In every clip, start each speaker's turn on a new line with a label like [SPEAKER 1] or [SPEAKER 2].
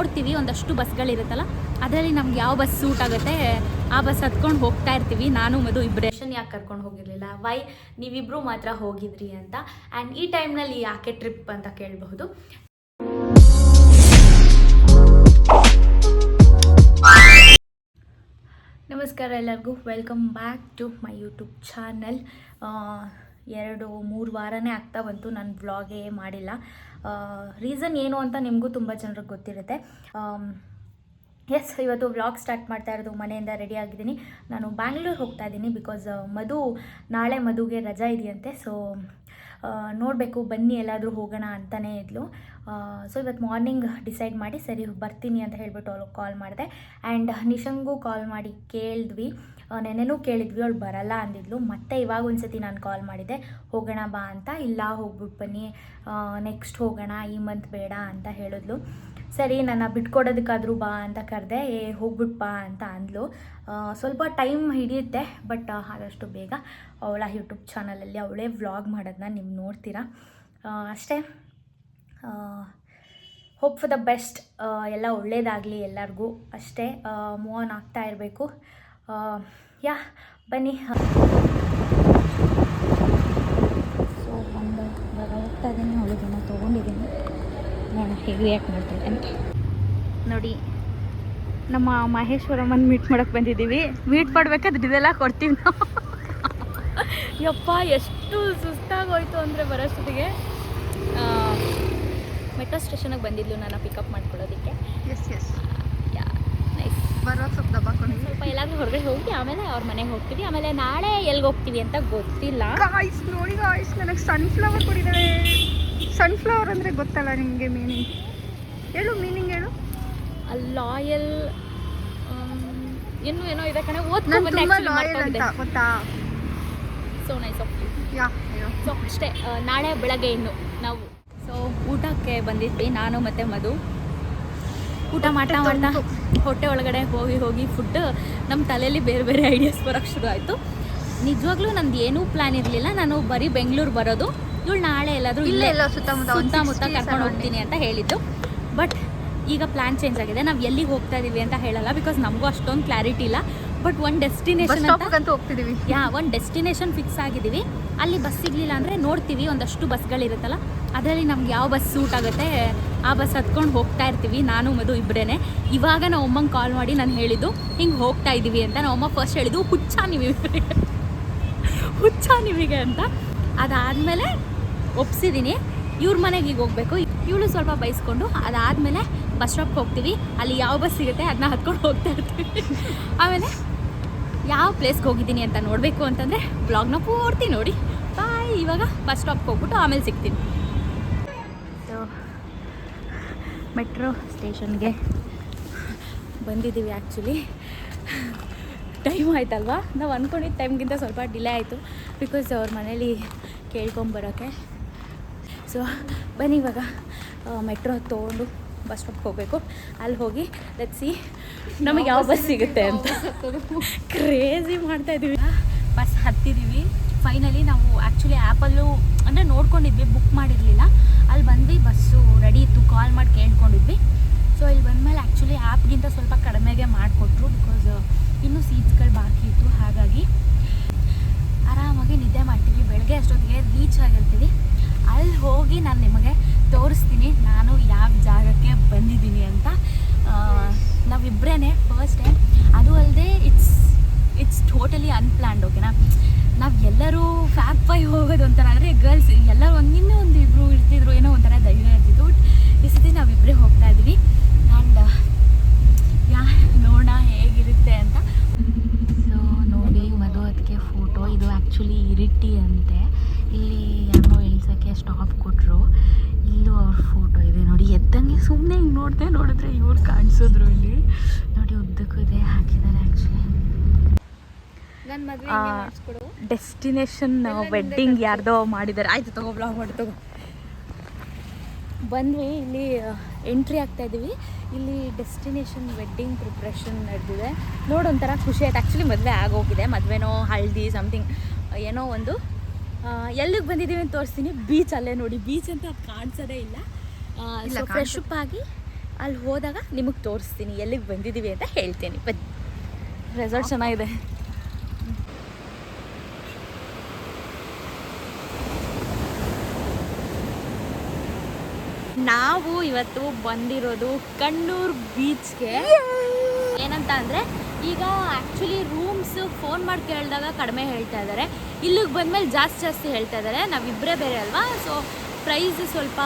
[SPEAKER 1] ನೋಡ್ತೀವಿ ಒಂದಷ್ಟು ಬಸ್ಗಳಿರುತ್ತಲ್ಲ, ಅದರಲ್ಲಿ ನಮ್ಗೆ ಯಾವ ಬಸ್ ಸೂಟ್ ಆಗುತ್ತೆ ಆ ಬಸ್ ಹತ್ಕೊಂಡು ಹೋಗ್ತಾ ಇರ್ತೀವಿ. ನಾನು ಮಧು ಇಬ್ಬರೇ. ಯಾಕೆ ಕರ್ಕೊಂಡು ಹೋಗಿರಲಿಲ್ಲ, ವೈ ನೀವಿಬ್ಬರು ಮಾತ್ರ ಹೋಗಿದ್ರಿ ಅಂತ. ಆ್ಯಂಡ್ ಈ ಟೈಮ್ನಲ್ಲಿ ಯಾಕೆ ಟ್ರಿಪ್ ಅಂತ ಕೇಳಬಹುದು. ನಮಸ್ಕಾರ ಎಲ್ಲರಿಗೂ, welcome back to my YouTube channel. 2-3 ವಾರನೇ ಆಗ್ತಾ ಬಂತು ನಾನು ವ್ಲಾಗೇ ಮಾಡಿಲ್ಲ. ರೀಸನ್ ಏನು ಅಂತ ನಿಮಗೂ ತುಂಬ ಜನರಿಗೆ ಗೊತ್ತಿರುತ್ತೆ. ಎಸ್, ಇವತ್ತು ವ್ಲಾಗ್ ಸ್ಟಾರ್ಟ್ ಮಾಡ್ತಾ ಇರೋದು ಮನೆಯಿಂದ ರೆಡಿ ಆಗಿದ್ದೀನಿ. ನಾನು ಬ್ಯಾಂಗ್ಳೂರ್ ಹೋಗ್ತಾ ಇದ್ದೀನಿ ಬಿಕಾಸ್ ನಾಳೆ ಮಧುಗೆ ರಜಾ ಇದೆಯಂತೆ. ಸೊ ನೋಡಬೇಕು, ಬನ್ನಿ ಎಲ್ಲಾದರೂ ಹೋಗೋಣ ಅಂತಲೇ ಇದ್ಲು. ಸೊ ಇವತ್ತು ಮಾರ್ನಿಂಗ್ ಡಿಸೈಡ್ ಮಾಡಿ ಸರಿ ಬರ್ತೀನಿ ಅಂತ ಹೇಳಿಬಿಟ್ಟು ಅವ್ಳಿಗೆ ಕಾಲ್ ಮಾಡಿದೆ. ಆ್ಯಂಡ್ ನಿಶಂಗೂ ಕಾಲ್ ಮಾಡಿ ಕೇಳಿದ್ವಿ, ನೆನ್ನೆನೂ ಕೇಳಿದ್ವಿ, ಅವಳು ಬರಲ್ಲ ಅಂದಿದ್ಲು. ಮತ್ತೆ ಇವಾಗ ಒಂದ್ಸತಿ ನಾನು ಕಾಲ್ ಮಾಡಿದ್ದೆ, ಹೋಗೋಣ ಬಾ ಅಂತ. ಇಲ್ಲ, ಹೋಗ್ಬಿಟ್ಟು ಬನ್ನಿ, ನೆಕ್ಸ್ಟ್ ಹೋಗೋಣ, ಈ ಮಂತ್ ಬೇಡ ಅಂತ ಹೇಳಿದ್ಲು. ಸರಿ, ನನ್ನ ಬಿಟ್ಕೊಡೋದಕ್ಕಾದರೂ ಬಾ ಅಂತ ಕರೆದೆ. ಹೋಗ್ಬಿಟ್ಟು ಬಾ ಅಂತ ಅಂದ್ಲು. ಸ್ವಲ್ಪ ಟೈಮ್ ಹಿಡಿಯುತ್ತೆ, ಬಟ್ ಆದಷ್ಟು ಬೇಗ ಅವಳ ಯೂಟ್ಯೂಬ್ ಚಾನಲಲ್ಲಿ ಅವಳೇ ವ್ಲಾಗ್ ಮಾಡೋದನ್ನ ನೀವು ನೋಡ್ತೀರಾ. ಅಷ್ಟೇ, ಹೋಪ್ ಫಾರ್ ದ ಬೆಸ್ಟ್. ಎಲ್ಲ ಒಳ್ಳೇದಾಗಲಿ ಎಲ್ಲರಿಗೂ ಅಷ್ಟೇ. ಮೂವ್ ಆನ್ ಆಗ್ತಾ ಇರಬೇಕು. ಯಾ, ಬನ್ನಿ. ಸೊ ಇವಾಗ ಹೋಗ್ತಾ ಇದ್ದೀನಿ, ಅವಳಿಗೆಲ್ಲ ತೊಗೊಂಡಿದ್ದೀನಿ, ನೋಡೋಣ ಹೇಗೆ ರಿಯಾಕ್ಟ್ ಮಾಡ್ತಾಳೆ ಅಂತ. ನೋಡಿ, ನಮ್ಮ ಮಹೇಶ್ವರಮ್ಮನ ಮೀಟ್ ಮಾಡೋಕ್ಕೆ ಬಂದಿದ್ದೀವಿ. ಮೀಟ್ ಮಾಡಬೇಕಾದ್ರೆ ಇದೆಲ್ಲ ಕೊಡ್ತೀವಿ ನಾವು. ಯಪ್ಪ, ಎಷ್ಟು ಸುಸ್ತಾಗೋಯ್ತು ಅಂದರೆ ಬರೋಷ್ಟೊತ್ತಿಗೆ. ಮೆಟ್ರೋ ಸ್ಟೇಷನಿಗೆ ಬಂದಿದ್ಲು ನಾನು ಪಿಕಪ್ ಮಾಡ್ಕೊಳ್ಳೋದಕ್ಕೆ.
[SPEAKER 2] Yes
[SPEAKER 1] yeah, nice.
[SPEAKER 2] ಬರೋ ಸ್ವಲ್ಪ ದಬ್ಬಾಕೊಂಡು
[SPEAKER 1] ಸ್ವಲ್ಪ ಎಲ್ಲಾದ್ರೂ ಹೊರಗಡೆ ಹೋಗಿ ಆಮೇಲೆ ಅವ್ರ ಮನೆಗೆ ಹೋಗ್ತೀವಿ. ಆಮೇಲೆ ನಾಳೆ ಎಲ್ಲಿಗೆ ಹೋಗ್ತೀವಿ ಅಂತ ಗೊತ್ತಿಲ್ಲ.
[SPEAKER 2] ಗಾಯ್ಸ್ ನೋಡಿ, ಗಾಯ್ಸ್ ನನಗೆ ಸನ್ಫ್ಲವರ್ ಕೊಡಿದ್ದಾಳೆ. ಸನ್ಫ್ಲವರ್ ಅಂದರೆ ಗೊತ್ತಲ್ಲ ನಿಮಗೆ ಮೀನಿಂಗ್? ಹೇಳು ಮೀನಿಂಗ್, ಹೇಳು.
[SPEAKER 1] ಲಾಯಲ್ ಏನೋ ಇದೆ ಕಣೆ,
[SPEAKER 2] ನಾನು ತುಂಬ ಲಾಯಲ್ ಅಂತ ಗೊತ್ತಾ?
[SPEAKER 1] So nice of you.
[SPEAKER 2] Yeah,
[SPEAKER 1] so ಅಷ್ಟೇ. ನಾಳೆ ಬೆಳಗ್ಗೆ ನಾವು ಊಟಕ್ಕೆ ಬಂದಿದ್ವಿ, ನಾನು ಮತ್ತು ಮಧು. ಊಟ ಮಾಡ್ತಾ ಹೊಟ್ಟೆ ಒಳಗಡೆ ಹೋಗಿ ಫುಡ್ ನಮ್ಮ ತಲೆಯಲ್ಲಿ ಬೇರೆ ಬೇರೆ ಐಡಿಯಾಸ್ ಬರೋಕ್ಕೆ ಶುರು ಆಯಿತು. ನಿಜವಾಗ್ಲೂ ನಂದು ಏನೂ ಪ್ಲ್ಯಾನ್ ಇರಲಿಲ್ಲ. ನಾನು ಬರೀ ಬೆಂಗಳೂರು ಬರೋದು, ಇವಳು ನಾಳೆ ಎಲ್ಲಾದರೂ ಇಲ್ಲೇ ಸುತ್ತಮುತ್ತ ಕರ್ಕೊಂಡು ಹೋಗ್ತೀನಿ ಅಂತ ಹೇಳಿದ್ದು. ಬಟ್ ಈಗ ಪ್ಲ್ಯಾನ್ ಚೇಂಜ್ ಆಗಿದೆ. ನಾವು ಎಲ್ಲಿಗೆ ಹೋಗ್ತಾ ಇದ್ದೀವಿ ಅಂತ ಹೇಳಲ್ಲ, ಬಿಕಾಸ್ ನಮಗೂ ಅಷ್ಟೊಂದು ಕ್ಲಾರಿಟಿ ಇಲ್ಲ. ಬಟ್ ಒಂದು ಡೆಸ್ಟಿನೇಷನ್
[SPEAKER 2] ಅಂತ ಹೋಗ್ತಿದ್ದೀವಿ.
[SPEAKER 1] ಒಂದು ಡೆಸ್ಟಿನೇಷನ್ ಫಿಕ್ಸ್ ಆಗಿದ್ದೀವಿ. ಅಲ್ಲಿ ಬಸ್ ಸಿಗಲಿಲ್ಲ ಅಂದರೆ ನೋಡ್ತೀವಿ ಒಂದಷ್ಟು ಬಸ್ಗಳಿರುತ್ತಲ್ಲ, ಅದರಲ್ಲಿ ನಮ್ಗೆ ಯಾವ ಬಸ್ ಸೂಟ್ ಆಗುತ್ತೆ ಆ ಬಸ್ ಹತ್ಕೊಂಡು ಹೋಗ್ತಾ ಇರ್ತೀವಿ. ನಾನು ಮಧು ಇಬ್ಬರೇ. ಇವಾಗ ನಾವು ಅಮ್ಮಂಗೆ ಕಾಲ್ ಮಾಡಿ ನಾನು ಹೇಳಿದ್ದು ಹಿಂಗೆ ಹೋಗ್ತಾ ಇದ್ದೀವಿ ಅಂತ. ನಾವು ಅಮ್ಮ ಫಸ್ಟ್ ಹೇಳಿದ್ದು ಹುಚ್ಚ ನಿಮಗೆ ಅಂತ. ಅದಾದಮೇಲೆ ಒಪ್ಸಿದ್ದೀನಿ, ಇವ್ರ ಮನೆಗೆ ಈಗ ಹೋಗಬೇಕು. ಇವಳು ಸ್ವಲ್ಪ ಬೈಸ್ಕೊಂಡು ಅದಾದಮೇಲೆ ಬಸ್ ಸ್ಟಾಪ್ಗೆ ಹೋಗ್ತೀವಿ. ಅಲ್ಲಿ ಯಾವ ಬಸ್ ಸಿಗುತ್ತೆ ಅದನ್ನ ಹತ್ಕೊಂಡು ಹೋಗ್ತಾ ಇರ್ತೀವಿ. ಆಮೇಲೆ ಯಾವ ಪ್ಲೇಸ್ಗೆ ಹೋಗಿದ್ದೀನಿ ಅಂತ ನೋಡಬೇಕು ಅಂತಂದರೆ ಬ್ಲಾಗ್ನ ಪೂರ್ತಿ ನೋಡಿ. ಬಾಯ್. ಇವಾಗ ಬಸ್ ಸ್ಟಾಪ್ಗೆ ಹೋಗ್ಬಿಟ್ಟು ಆಮೇಲೆ ಸಿಗ್ತೀನಿ. ಸೊ ಮೆಟ್ರೋ ಸ್ಟೇಷನ್ಗೆ ಬಂದಿದ್ದೀವಿ. ಆ್ಯಕ್ಚುಲಿ ಟೈಮ್ ಆಯ್ತಲ್ವಾ, ನಾವು ಅಂದ್ಕೊಂಡಿದ್ದ ಟೈಮ್ಗಿಂತ ಸ್ವಲ್ಪ ಡಿಲೇ ಆಯಿತು, ಬಿಕಾಸ್ ಅವ್ರ ಮನೇಲಿ ಕೇಳ್ಕೊಂಬರೋಕ್ಕೆ. ಸೊ ಬನ್ನಿ, ಇವಾಗ ಮೆಟ್ರೋ ತೊಗೊಂಡು ಬಸ್ ಸ್ಟಾಪ್ಗೆ ಹೋಗಬೇಕು. ಅಲ್ಲಿ ಹೋಗಿ ಲೆಟ್ಸ್ ಸಿ ನಮಗೆ ಯಾವ ಬಸ್ ಸಿಗುತ್ತೆ ಅಂತ. ಕ್ರೇಜಿ ಮಾಡ್ತಾಯಿದ್ದೀವಿ. ಬಸ್ ಹತ್ತಿದ್ದೀವಿ ಫೈನಲಿ. ನಾವು ಆ್ಯಕ್ಚುಲಿ ಆ್ಯಪಲ್ಲೂ ಅಂದರೆ ನೋಡ್ಕೊಂಡಿದ್ವಿ, ಬುಕ್ ಮಾಡಿರಲಿಲ್ಲ. ಅಲ್ಲಿ ಬಂದ್ವಿ, ಬಸ್ಸು ರೆಡಿ ಇತ್ತು, ಕಾಲ್ ಮಾಡಿ ಕೇಳ್ಕೊಂಡಿದ್ವಿ. ಸೊ ಇಲ್ಲಿ ಬಂದಮೇಲೆ ಆ್ಯಕ್ಚುಲಿ ಆ್ಯಪ್ಗಿಂತ ಸ್ವಲ್ಪ ಕಡಿಮೆಗೆ ಮಾಡಿಕೊಟ್ರು, ಬಿಕಾಸ್ ಇನ್ನೂ ಸೀಟ್ಸ್ಗಳು ಬಾಕಿ ಇತ್ತು. ಹಾಗಾಗಿ ಆರಾಮಾಗಿ ನಿದ್ದೆ ಮಾಡ್ತೀವಿ. ಬೆಳಗ್ಗೆ ಅಷ್ಟೊತ್ತಿಗೆ ರೀಚ್ ಆಗಿರ್ತೀವಿ. ಅಲ್ಲಿ ಹೋಗಿ ನಾನು ನಿಮಗೆ ತೋರಿಸ್ತೀನಿ ನಾನು ಯಾವ ಜಾಗಕ್ಕೆ ಬಂದಿದ್ದೀನಿ ಅಂತ. ನಾವಿಬ್ಬರೇ ಫಸ್ಟ್ ಟೈಮ್. ಅದು ಅಲ್ಲದೆ ಇಟ್ಸ್ ಟೋಟಲಿ ಅನ್ಪ್ಲ್ಯಾನ್ಡ್. ಓಕೆನಾ? ನಾವು ಎಲ್ಲರೂ ಫ್ಯಾಬ್ ಹೋಗೋದು ಒಂಥರ, ಅಂದರೆ ಗರ್ಲ್ಸ್ ಎಲ್ಲರೂ ಇನ್ನೂ ಒಂದು ಇಬ್ಬರು ಇರ್ತಿದ್ರು, ಏನೋ ಒಂಥರ ಧೈರ್ಯ ಇರ್ತಿತ್ತು. ಬಟ್ ಈ ಸತಿ ನಾವಿಬ್ಬರೇ ಹೋಗ್ತಾ ಇದ್ವಿ. ಆ್ಯಂಡ್ ನೋಡೋಣ ಹೇಗಿರುತ್ತೆ ಅಂತ. ಸೊ ನೋಡಿ, ಮಧು ಅದಕ್ಕೆ ಫೋಟೋ. ಇದು ಆ್ಯಕ್ಚುಲಿ ಇರಿಟಿ ಅಂತೆ. ಇಲ್ಲಿ ಯಾರೋ ಇಳ್ಸೋಕ್ಕೆ ಸ್ಟಾಪ್ ಕೊಟ್ಟರು. ಇಲ್ಲೂ ಅವ್ರ ಫೋಟೋ ಇದೆ ನೋಡಿ. ಎದ್ದಂಗೆ ಸುಮ್ಮನೆ ಹಿಂಗೆ ನೋಡಿದ್ರೆ ಇವ್ರು ಕಾಣಿಸಿದ್ರು. ಇಲ್ಲಿ ನೋಡಿ, ಉದ್ದಕ್ಕೂ ಇದೆ ಹಾಕಿದ್ದಾರೆ. ಆ್ಯಕ್ಚುಲಿ ಡೆಸ್ಟಿನೇಷನ್ ವೆಡ್ಡಿಂಗ್ ಯಾರ್ದೋ ಮಾಡಿದ್ದಾರೆ. ಆಯಿತು, ತಗೋ ಬ್ಲಾಗ್ ಮಾಡಿ ತಗೋ. ಬಂದ್ವಿ, ಇಲ್ಲಿ ಎಂಟ್ರಿ ಆಗ್ತಾ ಇದ್ದೀವಿ. ಇಲ್ಲಿ ಡೆಸ್ಟಿನೇಷನ್ ವೆಡ್ಡಿಂಗ್ ಪ್ರಿಪ್ರೇಷನ್ ನಡೆದಿದೆ. ನೋಡೊಂಥರ ಖುಷಿ ಆಯ್ತು. ಆ್ಯಕ್ಚುಲಿ ಮದುವೆ ಆಗೋಗಿದೆ, ಮದುವೆನೋ ಹಳದಿ ಸಮಥಿಂಗ್ ಏನೋ ಒಂದು. ಎಲ್ಲಿಗೆ ಬಂದಿದ್ದೀವಿ ಅಂತ ತೋರಿಸ್ತೀನಿ. ಬೀಚ್ ಅಲ್ಲೇ ನೋಡಿ, ಬೀಚ್ ಅಂತ ಅದು ಕಾಣಿಸೋದೇ ಇಲ್ಲ. ಫ್ರೆಶ್ ಅಪ್ ಆಗಿ ಅಲ್ಲಿ ಹೋದಾಗ ನಿಮಗೆ ತೋರಿಸ್ತೀನಿ ಎಲ್ಲಿಗೆ ಬಂದಿದ್ದೀವಿ ಅಂತ ಹೇಳ್ತೀನಿ. ಬನ್ನಿ, ರೆಸಾರ್ಟ್ ಚೆನ್ನಾಗಿದೆ. ನಾವು ಇವತ್ತು ಬಂದಿರೋದು ಕಣ್ಣೂರು ಬೀಚ್ಗೆ. ಏನಂತ ಅಂದರೆ ಈಗ ಆ್ಯಕ್ಚುಲಿ ರೂಮ್ಸ್ ಫೋನ್ ಮಾಡಿ ಕೇಳಿದಾಗ ಕಡಿಮೆ ಹೇಳ್ತಾ ಇದ್ದಾರೆ, ಇಲ್ಲಿಗೆ ಬಂದಮೇಲೆ ಜಾಸ್ತಿ ಹೇಳ್ತಾ ಇದ್ದಾರೆ. ನಾವಿಬ್ಬರೇ ಬೇರೆ ಅಲ್ವಾ, ಸೊ ಪ್ರೈಸ್ ಸ್ವಲ್ಪ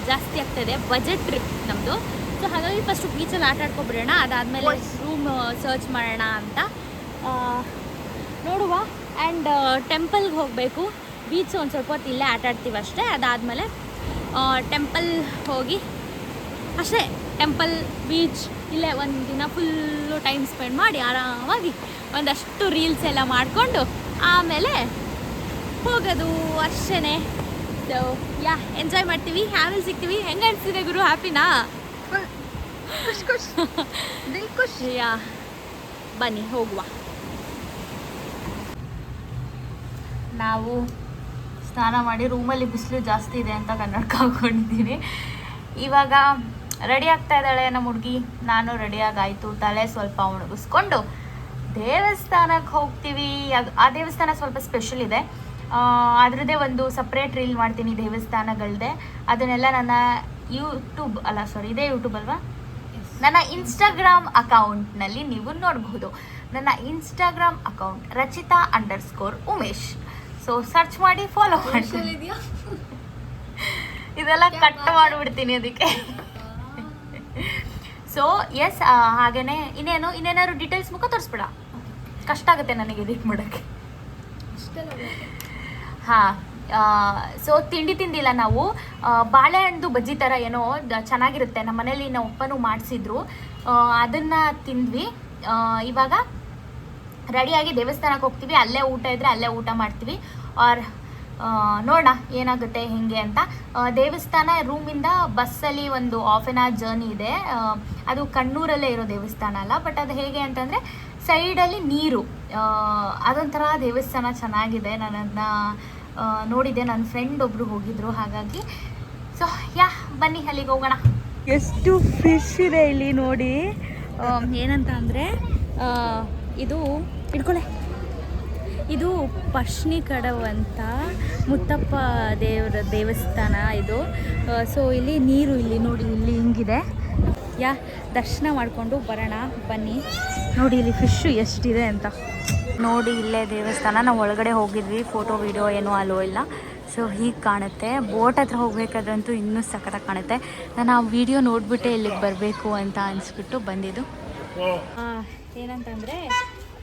[SPEAKER 1] ಜಾಸ್ತಿ ಆಗ್ತಾಯಿದೆ. ಬಜೆಟ್ ಟ್ರಿಪ್ ನಮ್ಮದು. ಸೊ ಹಾಗಾಗಿ ಫಸ್ಟು ಬೀಚಲ್ಲಿ ಆಟ ಆಡ್ಕೊಬಿಡೋಣ, ಅದಾದಮೇಲೆ ರೂಮ್ ಸರ್ಚ್ ಮಾಡೋಣ ಅಂತ ನೋಡುವ. ಆ್ಯಂಡ್ ಟೆಂಪಲ್ಗೆ ಹೋಗಬೇಕು. ಬೀಚ್ ಒಂದು ಸ್ವಲ್ಪ ಹೊತ್ತು ಇಲ್ಲೇ ಆಟ ಆಡ್ತೀವಿ ಅಷ್ಟೇ. ಅದಾದಮೇಲೆ ಟೆಂಪಲ್ ಹೋಗಿ ಅಷ್ಟೇ. ಟೆಂಪಲ್ ಬೀಚ್ ಇಲ್ಲೇ ಒಂದು ದಿನ ಫುಲ್ಲು ಟೈಮ್ ಸ್ಪೆಂಡ್ ಮಾಡಿ ಆರಾಮಾಗಿ ಒಂದಷ್ಟು ರೀಲ್ಸ್ ಎಲ್ಲ ಮಾಡಿಕೊಂಡು ಆಮೇಲೆ ಹೋಗೋದು ಅಷ್ಟೇ. ಸೊ ಯಾ, ಎಂಜಾಯ್ ಮಾಡ್ತೀವಿ, ಆಮೇಲೆ ಸಿಗ್ತೀವಿ. ಹೆಂಗೆ ಅನಿಸ್ತಿದೆ ಗುರು? ಹ್ಯಾಪಿನಾ?
[SPEAKER 2] ಖುಷಿ.
[SPEAKER 1] ಯಾ, ಬನ್ನಿ ಹೋಗುವ. ನಾವು ಸ್ನಾನ ಮಾಡಿ ರೂಮಲ್ಲಿ ಬಿಸಿಲು ಜಾಸ್ತಿ ಇದೆ ಅಂತ ಕನ್ನಡಕ ಹಾಕ್ಕೊಂಡಿದ್ದೀನಿ. ಇವಾಗ ರೆಡಿ ಆಗ್ತಾ ಇದ್ದಾಳೆ ನಮ್ಮ ಹುಡುಗಿ. ನಾನು ರೆಡಿಯಾಗಾಯಿತು. ತಲೆ ಸ್ವಲ್ಪ ಒಣಗಿಸ್ಕೊಂಡು ದೇವಸ್ಥಾನಕ್ಕೆ ಹೋಗ್ತೀವಿ. ಆ ದೇವಸ್ಥಾನ ಸ್ವಲ್ಪ ಸ್ಪೆಷಲ್ ಇದೆ. ಅದರದ್ದೇ ಒಂದು ಸಪ್ರೇಟ್ ರೀಲ್ ಮಾಡ್ತೀನಿ ದೇವಸ್ಥಾನಗಳದ್ದೇ. ಅದನ್ನೆಲ್ಲ ನನ್ನ ಇದೇ ಯೂಟ್ಯೂಬ್ ಅಲ್ವಾ, ನನ್ನ ಇನ್ಸ್ಟಾಗ್ರಾಮ್ ಅಕೌಂಟ್ನಲ್ಲಿ ನೀವು ನೋಡಬಹುದು. ನನ್ನ ಇನ್ಸ್ಟಾಗ್ರಾಮ್ ಅಕೌಂಟ್ ರಚಿತಾ_ಉಮೇಶ್. ಸೊ ಸರ್ಚ್ ಮಾಡಿ ಫಾಲೋ ಮಾಡಿ. ಇದೆಲ್ಲ ಕಟ್ ಮಾಡಿಬಿಡ್ತೀನಿ ಅದಕ್ಕೆ. ಸೊ ಎಸ್, ಹಾಗೇನೆ ಇನ್ನೇನಾದ್ರು ಡೀಟೇಲ್ಸ್ ಮುಖ ತೋರಿಸ್ಬಿಡ, ಕಷ್ಟ ಆಗುತ್ತೆ ನನಗೆ ಎಡಿಟ್ ಮಾಡೋಕ್ಕೆ. ಹಾಂ, ಸೊ ತಿಂಡಿ ತಿಂದಿಲ್ಲ ನಾವು. ಬಾಳೆಹಣ್ಣು ಬಜ್ಜಿ ಥರ ಏನೋ ಚೆನ್ನಾಗಿರುತ್ತೆ, ನಮ್ಮ ಮನೇಲಿ ನಮ್ಮ ಅಪ್ಪನೂ ಮಾಡಿಸಿದ್ರು, ಅದನ್ನು ತಿಂದ್ವಿ. ಇವಾಗ ರೆಡಿಯಾಗಿ ದೇವಸ್ಥಾನಕ್ಕೆ ಹೋಗ್ತೀವಿ. ಅಲ್ಲೇ ಊಟ ಇದ್ದರೆ ಅಲ್ಲೇ ಊಟ ಮಾಡ್ತೀವಿ. ಆರ್ ನೋಡೋಣ ಏನಾಗುತ್ತೆ ಹೇಗೆ ಅಂತ. ದೇವಸ್ಥಾನ ರೂಮಿಂದ ಬಸ್ಸಲ್ಲಿ ಒಂದು ಹಾಫ್ ಆನ್ ಅವರ್ ಜರ್ನಿ ಇದೆ. ಅದು ಕಣ್ಣೂರಲ್ಲೇ ಇರೋ ದೇವಸ್ಥಾನ ಅಲ್ಲ, ಬಟ್ ಅದು ಹೇಗೆ ಅಂತಂದರೆ ಸೈಡಲ್ಲಿ ನೀರು, ಅದೊಂಥರ ದೇವಸ್ಥಾನ ಚೆನ್ನಾಗಿದೆ. ನಾನು ಅದನ್ನ ನೋಡಿದ್ದೆ, ನನ್ನ ಫ್ರೆಂಡ್ ಒಬ್ಬರು ಹೋಗಿದ್ರು, ಹಾಗಾಗಿ. ಸೊ ಯಾ, ಬನ್ನಿ ಅಲ್ಲಿಗೆ ಹೋಗೋಣ. ಎಷ್ಟು ಫಿಶ್ ಇದೆ ಇಲ್ಲಿ ನೋಡಿ. ಏನಂತ ಅಂದರೆ ಇದು ಇಟ್ಕೊಳ್ಳೆ, ಇದು ಪಶ್ನಿ ಕಡವ್ ಅಂತ ಮುತ್ತಪ್ಪ ದೇವರ ದೇವಸ್ಥಾನ ಇದು. ಸೊ ಇಲ್ಲಿ ನೀರು ಇಲ್ಲಿ ನೋಡಿ, ಇಲ್ಲಿ ಹಿಂಗಿದೆ. ಯಾ, ದರ್ಶನ ಮಾಡಿಕೊಂಡು ಬರೋಣ ಬನ್ನಿ. ನೋಡಿ ಇಲ್ಲಿ ಫಿಶ್ಶು ಎಷ್ಟಿದೆ ಅಂತ ನೋಡಿ. ಇಲ್ಲೇ ದೇವಸ್ಥಾನ. ನಾವು ಒಳಗಡೆ ಹೋಗಿದ್ವಿ, ಫೋಟೋ ವಿಡಿಯೋ ಏನೂ ಅಲೋ ಇಲ್ಲ. ಸೊ ಹೀಗೆ ಕಾಣುತ್ತೆ. ಬೋಟ್ ಹತ್ರ ಹೋಗ್ಬೇಕಾದ್ರಂತೂ ಇನ್ನೂ ಸಖತ್ತಾಗಿ ಕಾಣುತ್ತೆ. ನಾನು ಆ ವಿಡಿಯೋ ನೋಡಿಬಿಟ್ಟೆ ಇಲ್ಲಿಗೆ ಬರಬೇಕು ಅಂತ ಅನಿಸ್ಬಿಟ್ಟು ಬಂದಿದ್ದು. ಏನಂತಂದರೆ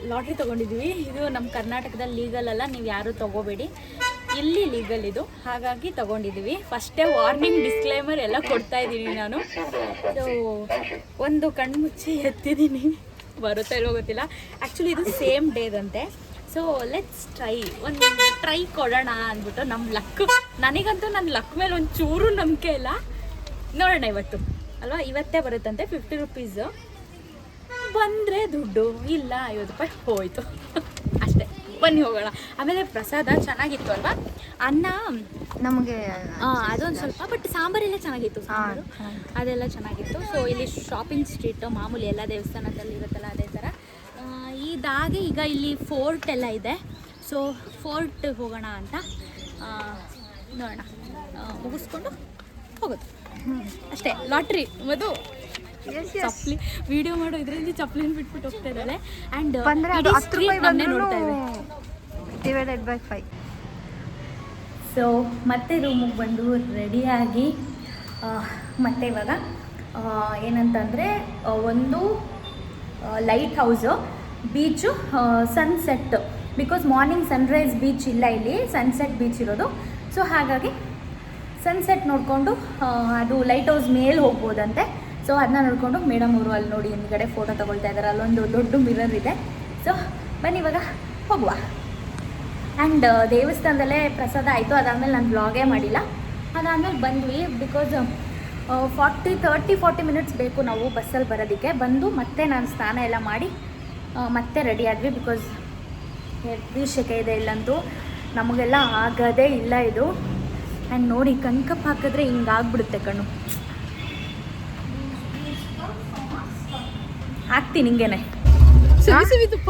[SPEAKER 1] ಲಾಟ್ರಿ ತೊಗೊಂಡಿದ್ವಿ. ಇದು ನಮ್ಮ ಕರ್ನಾಟಕದಲ್ಲಿ ಲೀಗಲ್ ಅಲ್ಲ, ನೀವು ಯಾರೂ ತೊಗೋಬೇಡಿ, ಇಲ್ಲಿ ಲೀಗಲ್ ಇದು, ಹಾಗಾಗಿ ತೊಗೊಂಡಿದ್ದೀವಿ. ಫಸ್ಟೇ ವಾರ್ನಿಂಗ್ ಡಿಸ್ಕ್ಲೈಮರ್ ಎಲ್ಲ ಕೊಡ್ತಾ ಇದ್ದೀನಿ ನಾನು. ಸೊ ಒಂದು ಕಣ್ಮುಚ್ಚಿ ಎತ್ತಿದ್ದೀನಿ, ಬರುತ್ತಾ ಇಲ್ಲೋ ಗೊತ್ತಿಲ್ಲ. ಆ್ಯಕ್ಚುಲಿ ಇದು ಸೇಮ್ ಡೇದಂತೆ. ಸೊ ಲೆಟ್ಸ್ ಒಂದು ಟ್ರೈ ಕೊಡೋಣ ಅಂದ್ಬಿಟ್ಟು. ನಮ್ಮ ಲಕ್, ನನಗಂತೂ ನನ್ನ ಲಕ್ ಮೇಲೆ ಒಂದು ಚೂರು ನಂಬಿಕೆ ಇಲ್ಲ. ನೋಡೋಣ ಇವತ್ತು ಅಲ್ವಾ, ಇವತ್ತೇ ಬರುತ್ತಂತೆ. 50 ರೂಪೀಸು ಬಂದರೆ ದುಡ್ಡು, ಇಲ್ಲ 50 ರೂಪಾಯಿ ಹೋಯಿತು ಅಷ್ಟೇ. ಬನ್ನಿ ಹೋಗೋಣ. ಆಮೇಲೆ ಪ್ರಸಾದ ಚೆನ್ನಾಗಿತ್ತು ಅಲ್ವಾ, ಅನ್ನ
[SPEAKER 2] ನಮಗೆ
[SPEAKER 1] ಅದೊಂದು ಸ್ವಲ್ಪ, ಬಟ್ ಸಾಂಬಾರೆಲ್ಲ ಚೆನ್ನಾಗಿತ್ತು, ಸಾಂಬಾರು ಅದೆಲ್ಲ ಚೆನ್ನಾಗಿತ್ತು. ಸೊ ಇಲ್ಲಿ ಶಾಪಿಂಗ್ ಸ್ಟ್ರೀಟು ಮಾಮೂಲಿ ಎಲ್ಲ ದೇವಸ್ಥಾನದಲ್ಲಿ ಇರುತ್ತಲ್ಲ ಅದೇ ಥರ. ಇದಾಗಿ ಈಗ ಇಲ್ಲಿ ಫೋರ್ಟ್ ಎಲ್ಲ ಇದೆ. ಸೊ ಫೋರ್ಟ್ ಹೋಗೋಣ ಅಂತ ನೋಡೋಣ, ಮುಗಿಸ್ಕೊಂಡು ಹೋಗೋದು ಅಷ್ಟೇ. ಲಾಟ್ರಿ ಮದು ಚಪ್ಪಲಿ ವಿಡಿಯೋ ಮಾಡೋ ಇದರಲ್ಲಿ ಚಪ್ಪಲಿನ ಬಿಟ್ಬಿಟ್ಟು ಹೋಗ್ತಾ ಇದ್ದಾಳೆ. ಆ್ಯಂಡ್ ನೋಡ್ತಾ ಇದ್ದೆ
[SPEAKER 2] ಡಿವೈಡೆಡ್ ಬೈ 5.
[SPEAKER 1] ಸೊ ಮತ್ತೆ ರೂಮಿಗೆ ಬಂದು ರೆಡಿಯಾಗಿ ಮತ್ತೆ ಇವಾಗ ಏನಂತಂದರೆ ಒಂದು light house, beach, sunset. Because morning Sunrise beach ಇಲ್ಲ ಇಲ್ಲಿ, ಸನ್ಸೆಟ್ ಬೀಚ್ ಇರೋದು. ಸೊ ಹಾಗಾಗಿ ಸನ್ಸೆಟ್ ನೋಡಿಕೊಂಡು ಅದು ಲೈಟ್ ಹೌಸ್ ಮೇಲೆ ಹೋಗ್ಬೋದಂತೆ. ಸೊ ಅದನ್ನ ನೋಡಿಕೊಂಡು ಮೇಡಮ್ ಅವರು ಅಲ್ಲಿ ನೋಡಿ ಹಿಂದ್ಗಡೆ ಫೋಟೋ ತೊಗೊಳ್ತಾ ಇದ್ದಾರೆ. ಅಲ್ಲೊಂದು ದೊಡ್ಡ ಮಿರರ್ ಇದೆ. ಸೊ ಬನ್ನಿ ಇವಾಗ ಹೋಗುವ. ಆ್ಯಂಡ್ ದೇವಸ್ಥಾನದಲ್ಲೇ ಪ್ರಸಾದ ಆಯಿತು. ಅದಾದಮೇಲೆ ನಾನು ಬ್ಲಾಗೇ ಮಾಡಿಲ್ಲ. ಅದಾದಮೇಲೆ ಬಂದ್ವಿ. ಬಿಕಾಸ್ 40 ಮಿನಿಟ್ಸ್ ಬೇಕು ನಾವು ಬಸ್ಸಲ್ಲಿ ಬರೋದಕ್ಕೆ. ಬಂದು ಮತ್ತೆ ನಾನು ಸ್ನಾನ ಎಲ್ಲ ಮಾಡಿ ಮತ್ತೆ ರೆಡಿ ಆದ್ವಿ. ಬಿಕಾಸ್ ಹೆವಿ ಸೆಕೆ ಇದೆ ಇಲ್ಲಂತೂ, ನಮಗೆಲ್ಲ ಆಗೋದೇ ಇಲ್ಲ ಇದು. ಆ್ಯಂಡ್ ನೋಡಿ ಕಣ್ಕಪ್ ಹಾಕಿದ್ರೆ ಹಿಂಗಾಗ್ಬಿಡುತ್ತೆ ಕಣ್ಣು. ಹಾಕ್ತೀನಿ ಹಿಂಗೇನೆ.
[SPEAKER 2] ಸವಿಸವಿದಪ್ಪ.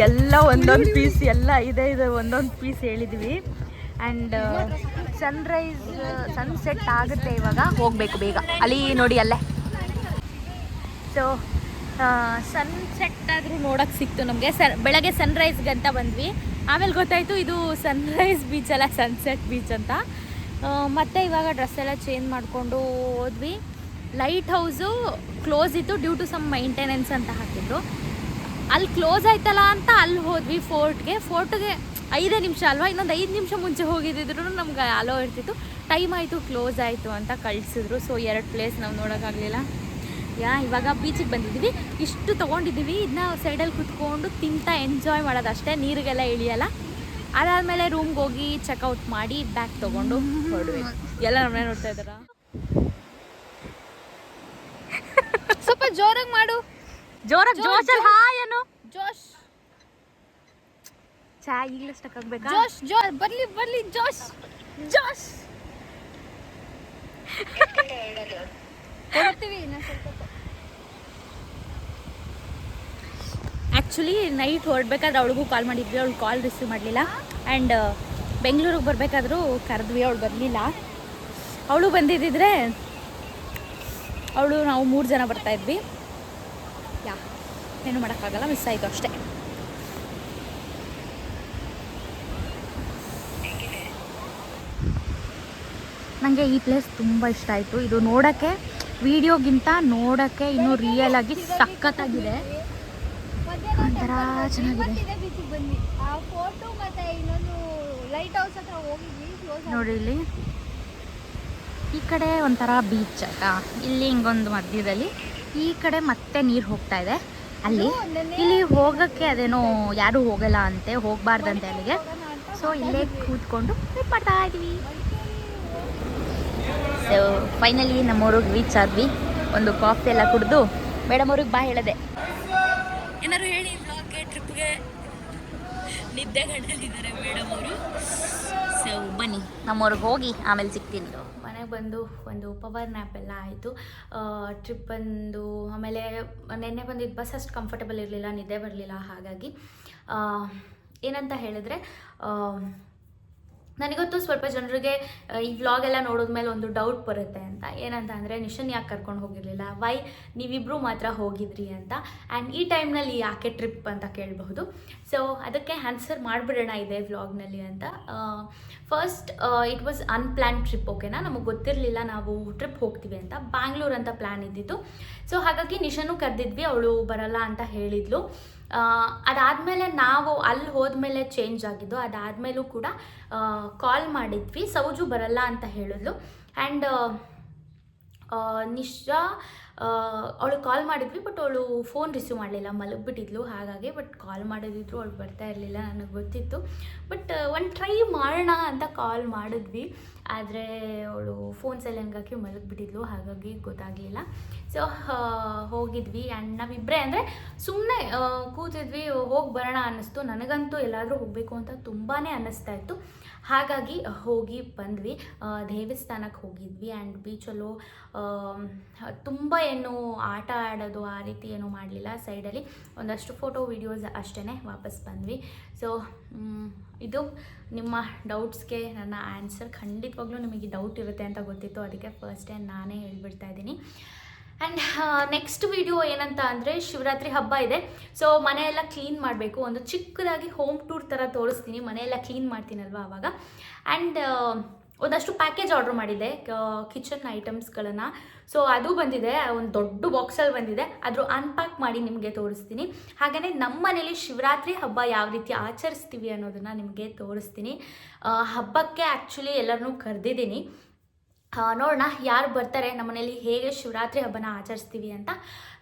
[SPEAKER 1] ಎಲ್ಲ ಒಂದೊಂದು ಪೀಸ್ ಎಲ್ಲ ಇದೆ ಒಂದೊಂದು ಪೀಸ್ ಹೇಳಿದ್ವಿ. ಆ್ಯಂಡ್ ಸನ್ಸೆಟ್ ಆಗುತ್ತೆ ಇವಾಗ, ಹೋಗಬೇಕು ಬೇಗ. ಅಲ್ಲಿ ನೋಡಿ ಅಲ್ಲೇ. ಸೊ ಸನ್ಸೆಟ್ ಆದರೂ ನೋಡೋಕ್ಕೆ ಸಿಕ್ತು ನಮಗೆ. ಬೆಳಗ್ಗೆ ಸನ್ರೈಸ್ಗೆ ಅಂತ ಬಂದ್ವಿ, ಆಮೇಲೆ ಗೊತ್ತಾಯಿತು ಇದು ಸನ್ರೈಸ್ ಬೀಚ್ ಅಲ್ಲ, ಸನ್ಸೆಟ್ ಬೀಚ್ ಅಂತ. ಮತ್ತು ಇವಾಗ ಡ್ರೆಸ್ ಎಲ್ಲ ಚೇಂಜ್ ಮಾಡಿಕೊಂಡು ಹೋದ್ವಿ. ಲೈಟ್ ಹೌಸು ಕ್ಲೋಸ್ ಇತ್ತು ಡ್ಯೂ ಟು ಸಮ್ ಮೈಂಟೆನೆನ್ಸ್ ಅಂತ ಹಾಕಿದ್ರು. ಅಲ್ಲಿ ಕ್ಲೋಸ್ ಆಯ್ತಲ್ಲ ಅಂತ ಅಲ್ಲಿ ಹೋದ್ವಿ ಫೋರ್ಟ್ಗೆ 5 ನಿಮಿಷ ಅಲ್ವಾ, ಇನ್ನೊಂದು 5 ನಿಮಿಷ ಮುಂಚೆ ಹೋಗಿದ್ದಿದ್ರು ನಮ್ಗೆ ಅಲೋ ಇರ್ತಿತ್ತು. ಟೈಮ್ ಆಯಿತು, ಕ್ಲೋಸ್ ಆಯಿತು ಅಂತ ಕಳಿಸಿದ್ರು. ಸೊ 2 ಪ್ಲೇಸ್ ನಾವು ನೋಡೋಕ್ಕಾಗಲಿಲ್ಲ. ಇವಾಗ ಬೀಚಿಗೆ ಬಂದಿದ್ದೀವಿ. ಇಷ್ಟು ತೊಗೊಂಡಿದ್ದೀವಿ, ಇದನ್ನ ಸೈಡಲ್ಲಿ ಕುತ್ಕೊಂಡು ತಿಂತಾ ಎಂಜಾಯ್ ಮಾಡೋದು ಅಷ್ಟೇ, ನೀರಿಗೆಲ್ಲ ಇಳಿಯಲ್ಲ. ಅದಾದಮೇಲೆ ರೂಮ್ಗೆ ಹೋಗಿ ಚೆಕ್ಔಟ್ ಮಾಡಿ ಬ್ಯಾಗ್ ತೊಗೊಂಡು ಹೊರಡ್ವಿ. ಎಲ್ಲ ನಮ್ಮನೆ ನೋಡ್ತಾ ಇದ್ದಾರಾ?
[SPEAKER 2] ಸ್ವಲ್ಪ ಜೋರಾಗಿ ಮಾಡು.
[SPEAKER 1] ಜೋರಾಗಿ ಜೋಶಲ್ಲಿ ಹಾಯನು
[SPEAKER 2] ಜೋಶ್
[SPEAKER 1] ಚಾ ಈಗಲೇ ಸ್ಟಕ್ ಆಗ್ಬೇಕಾ?
[SPEAKER 2] ಜೋಶ್ ಬರ್ಲಿ ಜೋಶ್ ಕೊಡ್ತೀವಿ ಇನ್ನ ಸ್ವಲ್ಪ.
[SPEAKER 1] ಆ್ಯಕ್ಚುಲಿ ನೈಟ್ ಹೊರಡ್ಬೇಕಾದ್ರೆ ಅವಳಿಗೂ ಕಾಲ್ ಮಾಡಿದ್ವಿ, ಅವಳು ಕಾಲ್ ರಿಸೀವ್ ಮಾಡಲಿಲ್ಲ. ಆ್ಯಂಡ್ ಬೆಂಗಳೂರಿಗೆ ಬರಬೇಕಾದ್ರೂ ಕರೆದ್ವಿ, ಅವಳು ಬರಲಿಲ್ಲ. ಅವಳು ಬಂದಿದ್ದಿದ್ರೆ ನಾವು 3 ಜನ ಬರ್ತಾಯಿದ್ವಿ. ಏನು ಮಾಡೋಕ್ಕಾಗಲ್ಲ, ಮಿಸ್ ಆಯಿತು ಅಷ್ಟೇ. ನನಗೆ ಈ ಪ್ಲೇಸ್ ತುಂಬ ಇಷ್ಟ ಆಯಿತು. ಇದು ನೋಡೋಕ್ಕೆ ವಿಡಿಯೋಗಿಂತ ನೋಡೋಕ್ಕೆ ಇನ್ನೂ ರಿಯಲ್ ಆಗಿ ಸಖತ್ತಾಗಿದೆ, ಒಂಥರ ಚೆನ್ನಾಗಿದೆ. ನೋಡಿ ಇಲ್ಲಿ ಈ ಕಡೆ ಒಂಥರ ಬೀಚ್ ಆಯ್ತಾ, ಇಲ್ಲಿ ಹಿಂಗೊಂದು ಮಧ್ಯದಲ್ಲಿ, ಈ ಕಡೆ ಮತ್ತೆ ನೀರು ಹೋಗ್ತಾ ಇದೆ. ಇಲ್ಲಿ ಹೋಗೋಕ್ಕೆ ಅದೇನೋ ಯಾರೂ ಹೋಗಲ್ಲ ಅಂತೆ, ಹೋಗಬಾರ್ದಂತೆ ಅಲ್ಲಿಗೆ. ಸೊ ಇಲ್ಲೇ ಕೂತ್ಕೊಂಡು ವೇಟ್ ಮಾಡ್ತಾ ಇದ್ದೀವಿ. ಸೊ ಫೈನಲಿ ನಮ್ಮೂರಿಗೆ ರೀಚ್ ಆದ್ವಿ. ಒಂದು ಕಾಫಿ ಎಲ್ಲ ಕುಡಿದು ಮೇಡಮ್ ಅವ್ರಿಗೆ ಬಾ ಹೇಳಿದೆ. ಏನಾದ್ರು ಹೇಳಿ ಬ್ಲಾಗ್ಗೆ, ಟ್ರಿಪ್ಗೆ. ನಿದ್ದೆ ಗಂಟಲಿದ್ದಾರೆ ಮೇಡಮ್ ಅವರು. ಸೊ ಬನ್ನಿ ನಮ್ಮವ್ರಿಗೆ ಹೋಗಿ ಆಮೇಲೆ ಸಿಗ್ತೀನಿ. ಮನೆಗೆ ಬಂದು ಒಂದು ಪವರ್ ನ್ಯಾಪ್ ಎಲ್ಲ ಆಯಿತು. ಟ್ರಿಪ್ ಬಂದು ಆಮೇಲೆ ನೆನ್ನೆ ಬಂದಿದ್ದು ಬಸ್ ಅಷ್ಟು ಕಂಫರ್ಟಬಲ್ ಇರಲಿಲ್ಲ, ನಿದ್ದೆ ಬರಲಿಲ್ಲ. ಹಾಗಾಗಿ ಏನಂತ ಹೇಳಿದ್ರೆ, ನನಗೊತ್ತು ಸ್ವಲ್ಪ ಜನರಿಗೆ ಈ ವ್ಲಾಗ್ ಎಲ್ಲ ನೋಡಿದ್ಮೇಲೆ ಒಂದು ಡೌಟ್ ಬರುತ್ತೆ ಅಂತ. ಏನಂತ ಅಂದರೆ, ನಿಶನ್ ಯಾಕೆ ಕರ್ಕೊಂಡು ಹೋಗಿರಲಿಲ್ಲ, ವೈ ನೀವಿಬ್ಬರು ಮಾತ್ರ ಹೋಗಿದ್ರಿ ಅಂತ. ಆ್ಯಂಡ್ ಈ ಟೈಮ್ನಲ್ಲಿ ಯಾಕೆ ಟ್ರಿಪ್ ಅಂತ ಕೇಳಬಹುದು. ಸೊ ಅದಕ್ಕೆ ಆನ್ಸರ್ ಮಾಡಿಬಿಡೋಣ ಇದೆ ವ್ಲಾಗ್ನಲ್ಲಿ ಅಂತ. ಫಸ್ಟ್ ಇಟ್ ವಾಸ್ ಅನ್ಪ್ಲ್ಯಾನ್ ಟ್ರಿಪ್, ಓಕೆನಾ. ನಮಗೆ ಗೊತ್ತಿರಲಿಲ್ಲ ನಾವು ಟ್ರಿಪ್ ಹೋಗ್ತೀವಿ ಅಂತ. ಬ್ಯಾಂಗ್ಳೂರ್ ಅಂತ ಪ್ಲ್ಯಾನ್ ಇದ್ದಿತ್ತು. ಸೊ ಹಾಗಾಗಿ ನಿಶನ್ನು ಕರೆದಿದ್ವಿ, ಅವಳು ಬರಲ್ಲ ಅಂತ ಹೇಳಿದ್ಲು. ಅದಾದಮೇಲೆ ನಾವು ಅಲ್ಲಿ ಹೋದ್ಮೇಲೆ ಚೇಂಜ್ ಆಗಿದ್ದು. ಅದಾದಮೇಲೂ ಕೂಡ ಕಾಲ್ ಮಾಡಿದ್ವಿ, ಸೌಜು ಬರಲ್ಲ ಅಂತ ಹೇಳಿದ್ಲು. ಆ್ಯಂಡ್ ನಿಶಾ ಅವಳು ಕಾಲ್ ಮಾಡಿದ್ವಿ, ಬಟ್ ಅವಳು ಫೋನ್ ರಿಸೀವ್ ಮಾಡಲಿಲ್ಲ, ಮಲಗಿಬಿಟ್ಟಿದ್ಲು. ಹಾಗಾಗಿ ಬಟ್ ಕಾಲ್ ಮಾಡಿದ್ರು ಅವಳು ಬರ್ತಾ ಇರಲಿಲ್ಲ, ನನಗೆ ಗೊತ್ತಿತ್ತು. ಬಟ್ ಒಂದು ಟ್ರೈ ಮಾಡೋಣ ಅಂತ ಕಾಲ್ ಮಾಡಿದ್ವಿ, ಆದರೆ ಅವಳು ಫೋನ್ ಸೈಲೆಂಟ್ಗೆ ಹಾಕಿ ಮಲಗಿಬಿಟ್ಟಿದ್ಲು. ಹಾಗಾಗಿ ಗೊತ್ತಾಗಲಿಲ್ಲ. ಸೊ ಹೋಗಿದ್ವಿ. ಆ್ಯಂಡ್ ನಾವಿಬ್ಬರೇ ಅಂದರೆ ಸುಮ್ಮನೆ ಕೂತಿದ್ವಿ, ಹೋಗಿ ಬರೋಣ ಅನ್ನಿಸ್ತು. ನನಗಂತೂ ಎಲ್ಲಾದರೂ ಹೋಗಬೇಕು ಅಂತ ತುಂಬಾ ಅನ್ನಿಸ್ತಾ ಇತ್ತು. ಹಾಗಾಗಿ ಹೋಗಿ ಬಂದ್ವಿ. ದೇವಸ್ಥಾನಕ್ಕೆ ಹೋಗಿದ್ವಿ. ಆ್ಯಂಡ್ ಬೀಚಲ್ಲೂ ತುಂಬ ಏನು ಆಟ ಆಡೋದು ಆ ರೀತಿ ಏನೂ ಮಾಡಲಿಲ್ಲ. ಸೈಡಲ್ಲಿ ಒಂದಷ್ಟು ಫೋಟೋ ವೀಡಿಯೋಸ್ ಅಷ್ಟೇ, ವಾಪಸ್ ಬಂದ್ವಿ. ಸೊ ಇದು ನಿಮ್ಮ ಡೌಟ್ಸ್ಗೆ ನನ್ನ ಆನ್ಸರ್. ಖಂಡಿತವಾಗ್ಲೂ ನಿಮಗೆ ಡೌಟ್ ಇರುತ್ತೆ ಅಂತ ಗೊತ್ತಿತ್ತು, ಅದಕ್ಕೆ ಫಸ್ಟ್ ಟೈಮ್ ನಾನೇ ಹೇಳ್ಬಿಡ್ತಾ ಇದ್ದೀನಿ. ಆ್ಯಂಡ್ ನೆಕ್ಸ್ಟ್ ವಿಡಿಯೋ ಏನಂತ ಅಂದರೆ, ಶಿವರಾತ್ರಿ ಹಬ್ಬ ಇದೆ. ಸೊ ಮನೆಯೆಲ್ಲ ಕ್ಲೀನ್ ಮಾಡಬೇಕು. ಒಂದು ಚಿಕ್ಕದಾಗಿ ಹೋಮ್ ಟೂರ್ ಥರ ತೋರಿಸ್ತೀನಿ, ಮನೆಯೆಲ್ಲ ಕ್ಲೀನ್ ಮಾಡ್ತೀನಲ್ವ ಆವಾಗ. ಆ್ಯಂಡ್ ಒಂದಷ್ಟು ಪ್ಯಾಕೇಜ್ ಆರ್ಡ್ರ್ ಮಾಡಿದ್ದೆ, ಕಿಚನ್ ಐಟಮ್ಸ್ಗಳನ್ನು. ಸೊ ಅದು ಬಂದಿದೆ, ಒಂದು ದೊಡ್ಡ ಬಾಕ್ಸಲ್ಲಿ ಬಂದಿದೆ. ಅದ್ರ ಅನ್ಪ್ಯಾಕ್ ಮಾಡಿ ನಿಮಗೆ ತೋರಿಸ್ತೀನಿ. ಹಾಗೆಯೇ ನಮ್ಮ ಮನೇಲಿ ಶಿವರಾತ್ರಿ ಹಬ್ಬ ಯಾವ ರೀತಿ ಆಚರಿಸ್ತೀವಿ ಅನ್ನೋದನ್ನು ನಿಮಗೆ ತೋರಿಸ್ತೀನಿ. ಹಬ್ಬಕ್ಕೆ ಆ್ಯಕ್ಚುಲಿ ಎಲ್ಲರನ್ನೂ ಕರೆದಿದ್ದೀನಿ. ನೋಡೋಣ ಯಾರು ಬರ್ತಾರೆ, ನಮ್ಮ ಮನೇಲಿ ಹೇಗೆ ಶಿವರಾತ್ರಿ ಹಬ್ಬನ ಆಚರಿಸ್ತೀವಿ ಅಂತ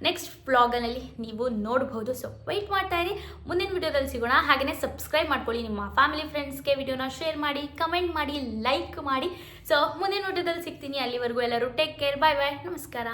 [SPEAKER 1] ನೆಕ್ಸ್ಟ್ ವ್ಲಾಗಲ್ಲಿ ನೀವು ನೋಡ್ಬೋದು. ಸೊ ವೆಯ್ಟ್ ಮಾಡ್ತಾ ಇರಿ, ಮುಂದಿನ ವಿಡಿಯೋದಲ್ಲಿ ಸಿಗೋಣ. ಹಾಗೆಯೇ ಸಬ್ಸ್ಕ್ರೈಬ್ ಮಾಡ್ಕೊಳ್ಳಿ, ನಿಮ್ಮ ಫ್ಯಾಮಿಲಿ ಫ್ರೆಂಡ್ಸ್ಗೆ ವಿಡಿಯೋನ ಶೇರ್ ಮಾಡಿ, ಕಮೆಂಟ್ ಮಾಡಿ, ಲೈಕ್ ಮಾಡಿ. ಸೊ ಮುಂದಿನ ವಿಡಿಯೋದಲ್ಲಿ ಸಿಗ್ತೀನಿ. ಅಲ್ಲಿವರೆಗೂ ಎಲ್ಲರೂ ಟೇಕ್ ಕೇರ್, ಬಾಯ್ ಬಾಯ್, ನಮಸ್ಕಾರ.